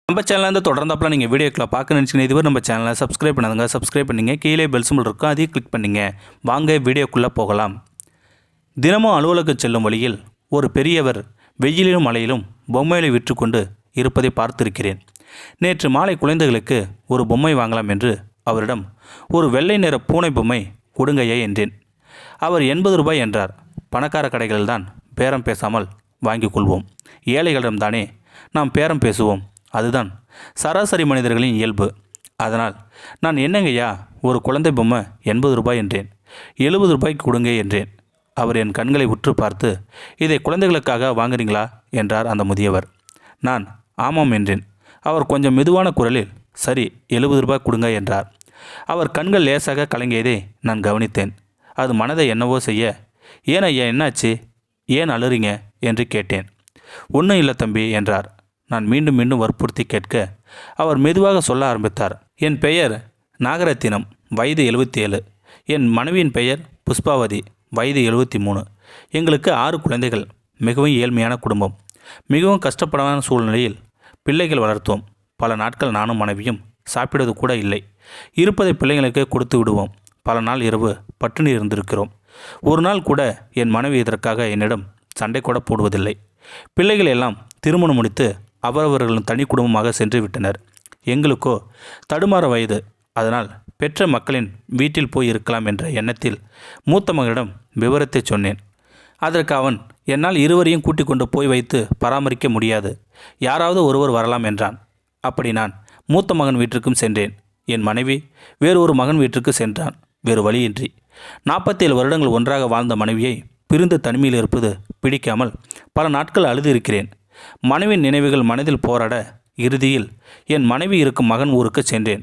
நம்ம சேனலில் தொடர்ந்தாப்பில் நீங்கள் வீடியோக்களை பார்க்க நினச்சிங்கன்னா இதுவரை நம்ம சேனலை சப்ஸ்கிரைப் பண்ணாதுங்க. சப்ஸ்கிரைப் பண்ணிங்க. கீழே பெல் சிம்பிள் இருக்கும், அதையும் கிளிக் பண்ணிங்க. வாங்க வீடியோக்குள்ளே போகலாம். தினமும் அலுவலகம் செல்லும் வழியில் ஒரு பெரியவர் வெயிலிலும் மழையிலும் பொம்மைகளை விற்றுக்கொண்டு இருப்பதை பார்த்திருக்கிறேன். நேற்று மாலை குழந்தைகளுக்கு ஒரு பொம்மை வாங்கலாம் என்று அவரிடம் ஒரு வெள்ளை நிற பூனை பொம்மை கொடுங்கையே என்றேன். அவர் 80 ரூபாய் என்றார். பணக்கார கடைகளில்தான் பேரம் பேசாமல் வாங்கிக் கொள்வோம். ஏழைகளிடம்தானே நாம் பேரம் பேசுவோம். அதுதான் சராசரி மனிதர்களின் இயல்பு. அதனால் நான் என்னங்கய்யா, ஒரு குழந்தை பொம்மை 80 ரூபாய் என்றேன். 70 ரூபாய்க்கு கொடுங்க என்றேன். அவர் என் கண்களை உற்று பார்த்து, இதை குழந்தைகளுக்காக வாங்குறீங்களா என்றார் அந்த முதியவர். நான் ஆமாம் என்றேன். அவர் கொஞ்சம் மெதுவான குரலில், சரி 70 ரூபாய் கொடுங்க என்றார். அவர் கண்கள் லேசாக கலங்கியதை நான் கவனித்தேன். அது மனதை என்னவோ செய்ய, ஏன் ஐயா, என்னாச்சு, ஏன் அழுறீங்க என்று கேட்டேன். ஒன்றும் இல்லை தம்பி என்றார். நான் மீண்டும் மீண்டும் வற்புறுத்தி கேட்க அவர் மெதுவாக சொல்ல ஆரம்பித்தார். என் பெயர் நாகரத்தினம், வயது 77. என் மனைவியின் பெயர் புஷ்பாவதி, வயது 73. எங்களுக்கு 6 குழந்தைகள். மிகவும் ஏழ்மையான குடும்பம். மிகவும் கஷ்டப்படாத சூழ்நிலையில் பிள்ளைகள் வளர்த்தோம். பல நாட்கள் நானும் மனைவியும் சாப்பிடுவது கூட இல்லை. இருப்பதை பிள்ளைகளுக்கு கொடுத்து விடுவோம். பல நாள் இரவு பட்டினி இருந்திருக்கிறோம். ஒரு நாள் கூட என் மனைவி இதற்காக என்னிடம் சண்டை கூட போடுவதில்லை. பிள்ளைகள் எல்லாம் திருமணம் முடித்து அவரவர்களும் தனி குடும்பமாக சென்று விட்டனர். எங்களுக்கோ தடுமாற வயது. அதனால் பெற்ற மக்களின் வீட்டில் போய் இருக்கலாம் என்ற எண்ணத்தில் மூத்த மகனிடம் விவரத்தை சொன்னேன். அதற்கு அவன், என்னால் இருவரையும் கூட்டிக் கொண்டு போய் வைத்து பராமரிக்க முடியாது, யாராவது ஒருவர் வரலாம் என்றான். அப்படி நான் மூத்த மகன் வீட்டிற்கும் சென்றேன். என் மனைவி வேறு ஒரு மகன் வீட்டிற்கு சென்றான். வேறு வழியின்றி 47 வருடங்கள் ஒன்றாக வாழ்ந்த மனைவியை பிரிந்து தனிமையில் இருப்பது பிடிக்காமல் பல நாட்கள் அழுது இருக்கிறேன். மனைவியின் நினைவுகள் மனதில் போராட இறுதியில் என் மனைவி இருக்கும் மகன் ஊருக்கு சென்றேன்.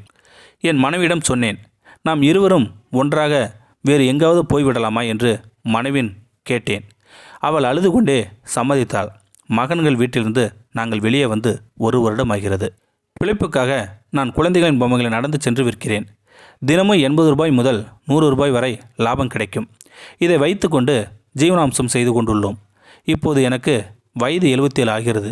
என் மனைவியிடம் சொன்னேன், நாம் இருவரும் ஒன்றாக வேறு எங்காவது போய்விடலாமா என்று மனைவின் கேட்டேன். அவள் அழுது கொண்டே சம்மதித்தாள். மகன்கள் வீட்டிலிருந்து நாங்கள் வெளியே வந்து 1 வருடம் ஆகிறது. பிழைப்புக்காக நான் குழந்தைகளின் பொம்மைகளை நடந்து சென்று விற்கிறேன். தினமும் 80 ரூபாய் முதல் 100 ரூபாய் வரை லாபம் கிடைக்கும். இதை வைத்து கொண்டு ஜீவனாம்சம் செய்து கொண்டுள்ளோம். இப்போது எனக்கு வயது 77 ஆகிறது.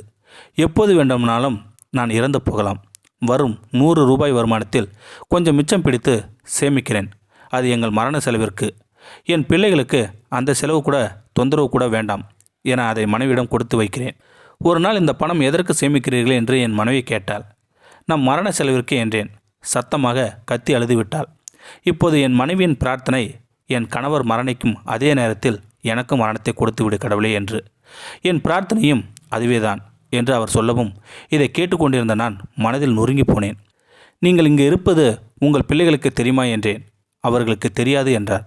எப்போது வேண்டுமானாலும் நான் இறந்து போகலாம். வரும் 100 ரூபாய் வருமானத்தில் கொஞ்சம் மிச்சம் பிடித்து சேமிக்கிறேன். அது எங்கள் மரண செலவிற்கு. என் பிள்ளைகளுக்கு அந்த செலவு கூட தொந்தரவு கூட வேண்டாம் என அதை மனைவியிடம் கொடுத்து வைக்கிறேன். ஒரு நாள், இந்த பணம் எதற்கு சேமிக்கிறீர்கள் என்று என் மனைவி கேட்டாள். நம் மரண செலவிற்கு என்றேன். சத்தமாக கத்தி அழுதுவிட்டாள். இப்போது என் மனைவியின் பிரார்த்தனை, என் கணவர் மரணிக்கும் அதே நேரத்தில் எனக்கும் மரணத்தை கொடுத்து விடு கடவுளே என்று. என் பிரார்த்தனையும் அதுவேதான் என்று அவர் சொல்லவும் இதை கேட்டுக்கொண்டிருந்த நான் மனதில் நொறுங்கி போனேன். நீங்கள் இங்கு இருப்பது உங்கள் பிள்ளைகளுக்கு தெரியுமா என்றேன். அவர்களுக்கு தெரியாது என்றார்.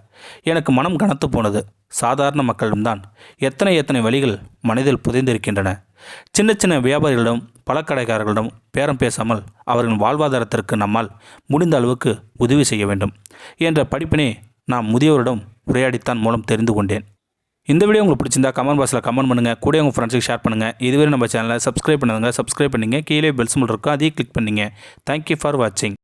எனக்கு மனம் கனத்து போனது. சாதாரண மக்களிடம்தான் எத்தனை வழிகள் மனதில் புதைந்திருக்கின்றன. சின்ன சின்ன வியாபாரிகளிடம், பழக்கடைக்காரர்களிடம் பேரம் பேசாமல் அவர்களின் வாழ்வாதாரத்திற்கு நம்மால் முடிந்த அளவுக்கு உதவி செய்ய வேண்டும் என்ற படிப்பினை நாம் முதியோரிடம் உரையாடித்தான் மூலம் தெரிந்து கொண்டேன். இந்த வீடியோ உங்களுக்கு பிடிச்சிருந்தா கமெண்ட் பாக்ஸில் கமெண்ட் பண்ணுங்கள். கூட உங்கள் ஃப்ரெண்ட்ஸுக்கு ஷேர் பண்ணுங்கள். இதுவரை நம்ம சேனலை சப்ஸ்கிரைப் பண்ணுங்கள். சப்ஸ்கிரைப் பண்ணிங்க. கீழே பெல் சிம்பிள் இருக்கும், அதையும் கிளிக் பண்ணிங்க. தேங்க்யூ ஃபார் வாட்சிங்.